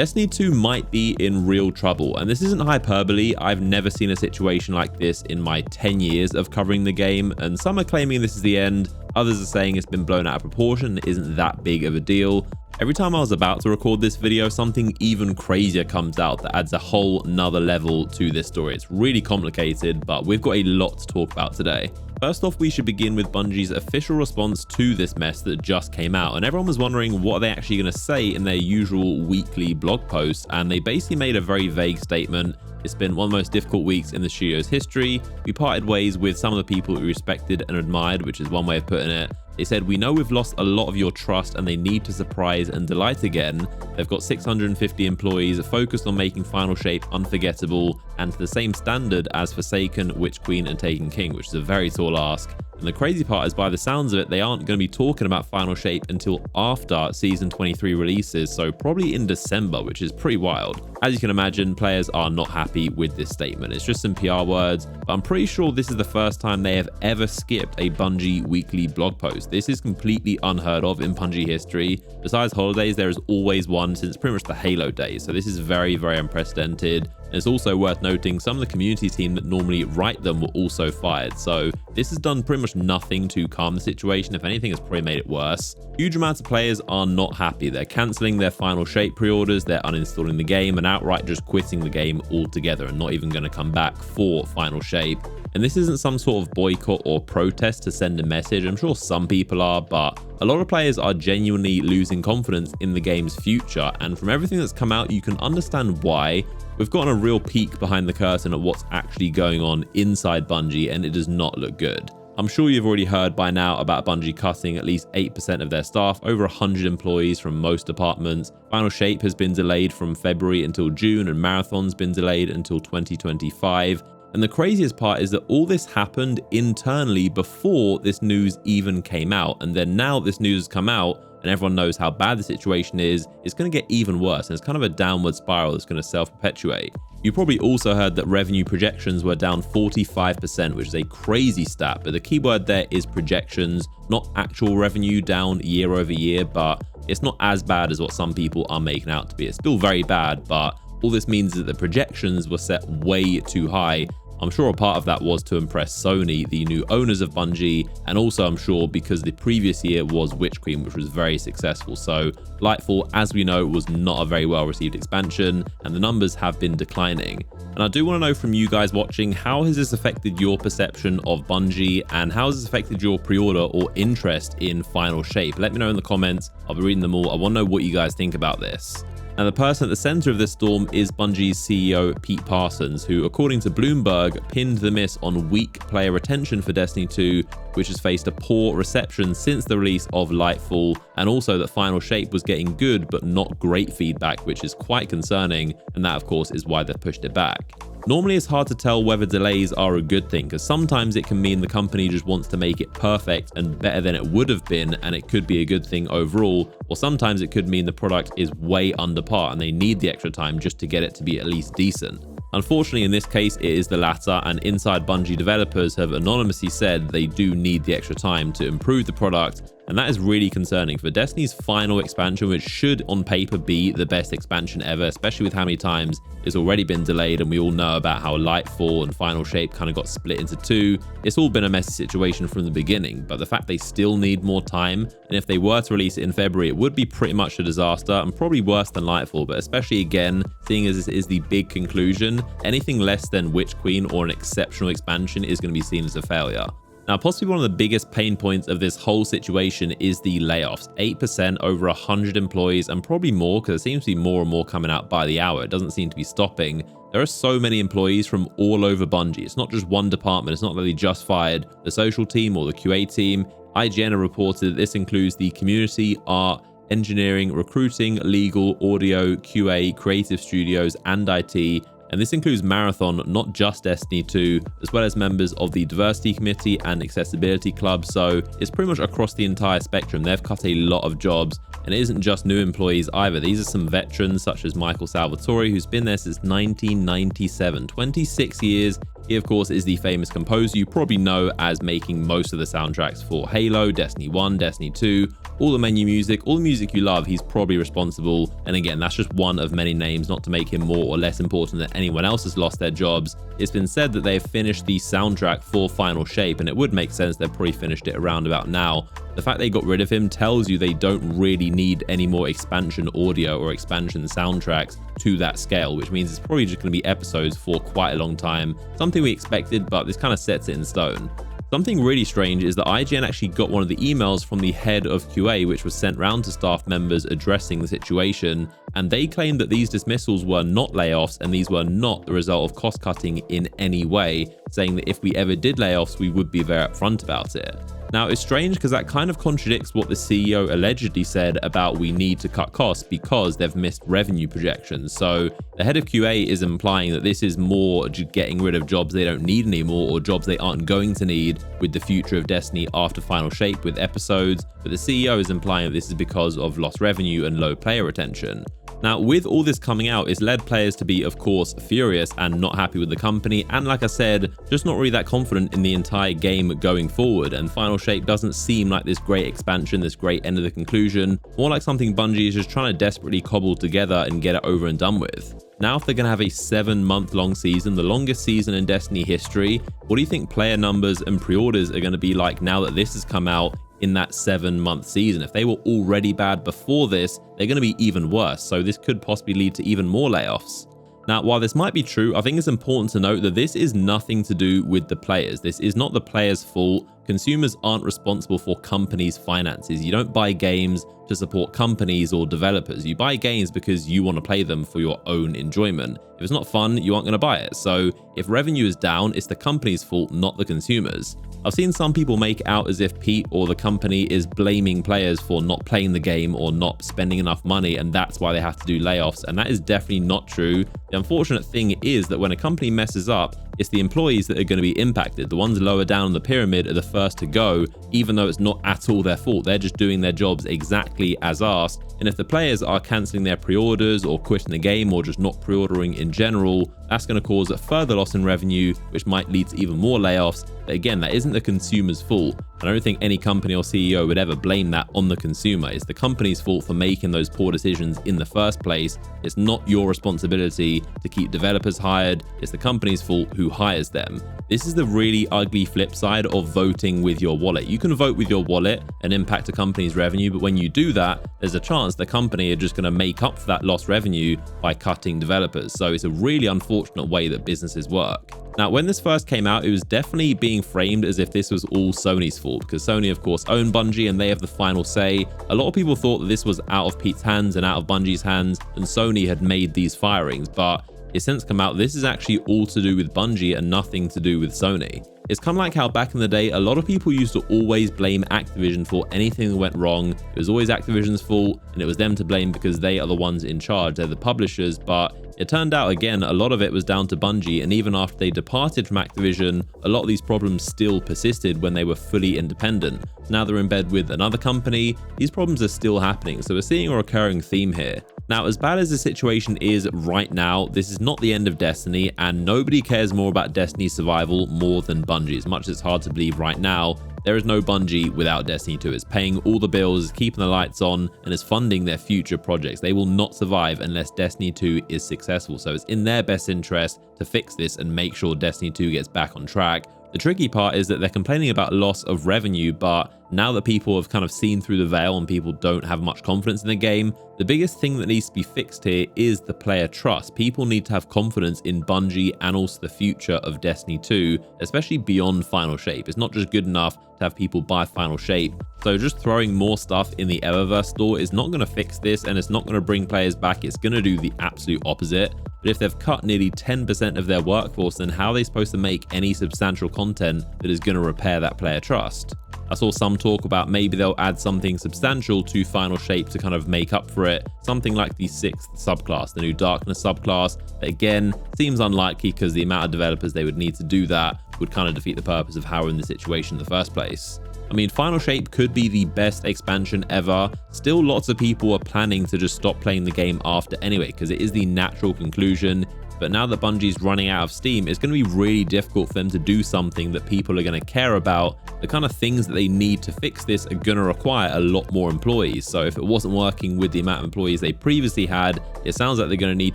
Destiny 2 might be in real trouble, and this isn't hyperbole. I've never seen a situation like this in my 10 years of covering the game, and some are claiming this is the end, others are saying it's been blown out of proportion, it isn't that big of a deal. Every time I was about to record this video, something even crazier comes out that adds a whole nother level to this story. It's really complicated, but we've got a lot to talk about today. First off, we should begin with Bungie's official response to this mess that just came out, and everyone was wondering what are they actually going to say in their usual weekly blog posts, and they basically made a very vague statement. It's been one of the most difficult weeks in the studio's history. We parted ways with some of the people we respected and admired, which is one way of putting it. They said, we know we've lost a lot of your trust and they need to surprise and delight again. They've got 650 employees focused on making Final Shape unforgettable and to the same standard as Forsaken, Witch Queen and Taken King, which is a very tall ask. And the crazy part is, by the sounds of it, they aren't going to be talking about Final Shape until after Season 23 releases, so probably in December, which is pretty wild. As you can imagine, players are not happy with this statement. It's just some PR words, but I'm pretty sure this is the first time they have ever skipped a Bungie weekly blog post. This is completely unheard of in Bungie history. Besides holidays, there is always one since pretty much the Halo days, so this is very, very unprecedented. And it's also worth noting some of the community team that normally write them were also fired, so this has done pretty much nothing to calm the situation. If anything, it's probably made it worse. Huge amounts of players are not happy. They're cancelling their Final Shape pre-orders, they're uninstalling the game, and outright just quitting the game altogether and not even going to come back for Final Shape. And this isn't some sort of boycott or protest to send a message. I'm sure some people are, but a lot of players are genuinely losing confidence in the game's future. And from everything that's come out, you can understand why. We've gotten a real peek behind the curtain at what's actually going on inside Bungie, and it does not look good. I'm sure you've already heard by now about Bungie cutting at least 8% of their staff, over 100 employees from most departments. Final Shape has been delayed from February until June, and Marathon's been delayed until 2025. And the craziest part is that all this happened internally before this news even came out. And then now this news has come out and everyone knows how bad the situation is, it's going to get even worse. And it's kind of a downward spiral that's going to self-perpetuate. You probably also heard that revenue projections were down 45%, which is a crazy stat. But the key word there is projections, not actual revenue down year over year. But it's not as bad as what some people are making out to be. It's still very bad, but all this means is that the projections were set way too high. I'm sure a part of that was to impress Sony, the new owners of Bungie, and also I'm sure because the previous year was Witch Queen, which was very successful. So Lightfall, as we know, was not a very well received expansion, and the numbers have been declining. And I do want to know from you guys watching, how has this affected your perception of Bungie, and how has this affected your pre-order or interest in Final Shape? Let me know in the comments. I'll be reading them all. I want to know what you guys think about this. And the person at the center of this storm is Bungie's CEO, Pete Parsons, who, according to Bloomberg, pinned the miss on weak player retention for Destiny 2, which has faced a poor reception since the release of Lightfall, and also that Final Shape was getting good but not great feedback, which is quite concerning, and that of course is why they've pushed it back. Normally it's hard to tell whether delays are a good thing, because sometimes it can mean the company just wants to make it perfect and better than it would have been, and it could be a good thing overall, or sometimes it could mean the product is way under par and they need the extra time just to get it to be at least decent. Unfortunately, in this case, it is the latter, and inside Bungie developers have anonymously said they do need the extra time to improve the product, and that is really concerning for Destiny's final expansion, which should on paper be the best expansion ever, especially with how many times it's already been delayed, and we all know about how Lightfall and Final Shape kind of got split into two. It's all been a messy situation from the beginning, but the fact they still need more time, and if they were to release it in February, it would be pretty much a disaster and probably worse than Lightfall, but especially again, seeing as this is the big conclusion, anything less than Witch Queen or an exceptional expansion is going to be seen as a failure. Now, possibly one of the biggest pain points of this whole situation is the layoffs. 8%, over 100 employees, and probably more, because there seems to be more and more coming out by the hour. It doesn't seem to be stopping. There are so many employees from all over Bungie. It's not just one department. It's not that they just fired the social team or the QA team. IGN have reported that this includes the community, art, engineering, recruiting, legal, audio, QA, creative studios, and IT. And this includes Marathon, not just Destiny 2, as well as members of the Diversity Committee and Accessibility Club. So it's pretty much across the entire spectrum. They've cut a lot of jobs, and it isn't just new employees either. These are some veterans such as Michael Salvatore, who's been there since 1997, 26 years. He, of course, is the famous composer you probably know as making most of the soundtracks for Halo, Destiny 1, Destiny 2, all the menu music, all the music you love, he's probably responsible. And again, that's just one of many names, not to make him more or less important than anyone else has lost their jobs. It's been said that they've finished the soundtrack for Final Shape, and it would make sense they've probably finished it around about now. The fact they got rid of him tells you they don't really need any more expansion audio or expansion soundtracks to that scale, which means it's probably just going to be episodes for quite a long time. Something we expected, but this kind of sets it in stone. Something really strange is that IGN actually got one of the emails from the head of QA, which was sent round to staff members addressing the situation, and they claimed that these dismissals were not layoffs and these were not the result of cost cutting in any way, saying that if we ever did layoffs, we would be very upfront about it. Now, it's strange because that kind of contradicts what the CEO allegedly said about we need to cut costs because they've missed revenue projections. So the head of QA is implying that this is more getting rid of jobs they don't need anymore or jobs they aren't going to need with the future of Destiny after Final Shape with episodes. But the CEO is implying that this is because of lost revenue and low player retention. Now, with all this coming out, it's led players to be, of course, furious and not happy with the company. And like I said, just not really that confident in the entire game going forward. And Final Shape doesn't seem like this great expansion, this great end of the conclusion, more like something Bungie is just trying to desperately cobble together and get it over and done with. Now, if they're going to have a 7-month-long season, the longest season in Destiny history, what do you think player numbers and pre-orders are going to be like now that this has come out in that 7-month season? If they were already bad before this, they're going to be even worse. So this could possibly lead to even more layoffs. Now, while this might be true, I think it's important to note that this is nothing to do with the players. This is not the players' fault. Consumers aren't responsible for companies' finances. You don't buy games to support companies or developers. You buy games because you want to play them for your own enjoyment. If it's not fun, you aren't going to buy it. So if revenue is down, it's the company's fault, not the consumers. I've seen some people make out as if Pete or the company is blaming players for not playing the game or not spending enough money, and that's why they have to do layoffs, and that is definitely not true. The unfortunate thing is that when a company messes up, it's the employees that are going to be impacted. The ones lower down the pyramid are the first to go, even though it's not at all their fault. They're just doing their jobs exactly as asked. And if the players are cancelling their pre-orders or quitting the game or just not pre-ordering in general, that's going to cause a further loss in revenue, which might lead to even more layoffs. But again, that isn't the consumer's fault. I don't think any company or CEO would ever blame that on the consumer. It's the company's fault for making those poor decisions in the first place. It's not your responsibility to keep developers hired. It's the company's fault who hires them. This is the really ugly flip side of voting with your wallet. You can vote with your wallet and impact a company's revenue, but when you do that, there's a chance the company are just going to make up for that lost revenue by cutting developers. So it's a really unfortunate way that businesses work. Now, when this first came out, it was definitely being framed as if this was all Sony's fault, because Sony, of course, own Bungie and they have the final say. A lot of people thought that this was out of Pete's hands and out of Bungie's hands, and Sony had made these firings, but it's since come out this is actually all to do with Bungie and nothing to do with Sony. It's kind of like how back in the day, a lot of people used to always blame Activision for anything that went wrong. It was always Activision's fault, and it was them to blame because they are the ones in charge. They're the publishers, but it turned out, again, a lot of it was down to Bungie, and even after they departed from Activision, a lot of these problems still persisted when they were fully independent. Now they're in bed with another company, these problems are still happening, so we're seeing a recurring theme here. Now, as bad as the situation is right now, this is not the end of Destiny, and nobody cares more about Destiny's survival more than Bungie. As much as it's hard to believe right now, there is no Bungie without Destiny 2. It's paying all the bills, keeping the lights on, and is funding their future projects. They will not survive unless Destiny 2 is successful, so it's in their best interest to fix this and make sure Destiny 2 gets back on track. The tricky part is that they're complaining about loss of revenue, but now that people have kind of seen through the veil and people don't have much confidence in the game, the biggest thing that needs to be fixed here is the player trust. People need to have confidence in Bungie and also the future of Destiny 2, especially beyond Final Shape. It's not just good enough to have people buy Final Shape. So just throwing more stuff in the Eververse store is not going to fix this, and it's not going to bring players back. It's going to do the absolute opposite. But if they've cut nearly 10% of their workforce, then how are they supposed to make any substantial content that is going to repair that player trust? I saw some talk about maybe they'll add something substantial to Final Shape to kind of make up for it. Something like the 6th subclass, the new Darkness subclass. But again, seems unlikely because the amount of developers they would need to do that would kind of defeat the purpose of how we're in this situation in the first place. I mean, Final Shape could be the best expansion ever. Still, lots of people are planning to just stop playing the game after anyway, because it is the natural conclusion. but now that Bungie's running out of steam, it's going to be really difficult for them to do something that people are going to care about. The kind of things that they need to fix this are going to require a lot more employees. So if it wasn't working with the amount of employees they previously had, it sounds like they're going to need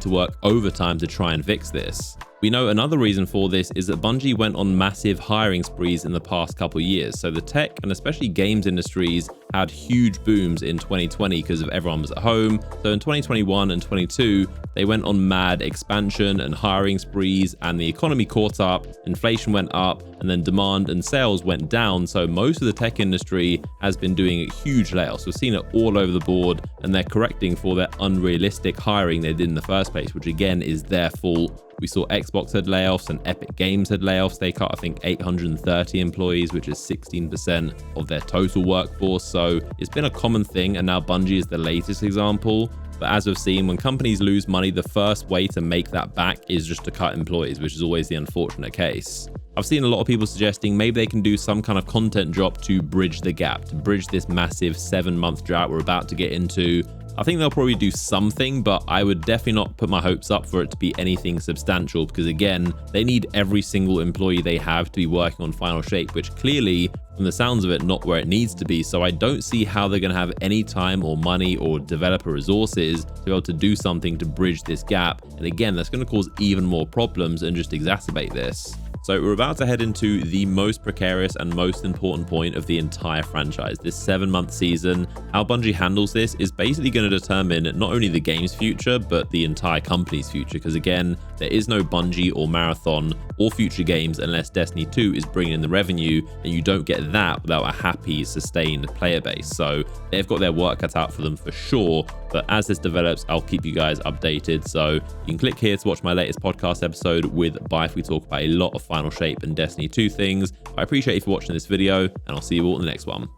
to work overtime to try and fix this. We know another reason for this is that Bungie went on massive hiring sprees in the past couple of years. So the tech and especially games industries had huge booms in 2020 because of everyone was at home. So in 2021 and 22, they went on mad expansion and hiring sprees, and the economy caught up, inflation went up, and then demand and sales went down. So most of the tech industry has been doing huge layoffs. We've seen it all over the board, and they're correcting for their unrealistic hiring they did in the first place, which again is their fault. We saw Xbox had layoffs and Epic Games had layoffs. They cut, I think, 830 employees, which is 16% of their total workforce. So it's been a common thing, and now Bungie is the latest example. But as we've seen, when companies lose money, the first way to make that back is just to cut employees, which is always the unfortunate case. I've seen a lot of people suggesting maybe they can do some kind of content drop to bridge the gap, to bridge this massive 7-month drought we're about to get into. I think they'll probably do something, but I would definitely not put my hopes up for it to be anything substantial, because again, they need every single employee they have to be working on Final Shape, which clearly, from the sounds of it, not where it needs to be. So I don't see how they're going to have any time or money or developer resources to be able to do something to bridge this gap. And again, that's going to cause even more problems and just exacerbate this. So we're about to head into the most precarious and most important point of the entire franchise. This 7-month season, how Bungie handles this is basically going to determine not only the game's future, but the entire company's future. Because again, there is no Bungie or Marathon or future games unless Destiny 2 is bringing in the revenue, and you don't get that without a happy, sustained player base. So they've got their work cut out for them for sure. But as this develops, I'll keep you guys updated. So you can click here to watch my latest podcast episode with Bife. We talk about a lot of Final Shape and Destiny 2 things. I appreciate you for watching this video, and I'll see you all in the next one.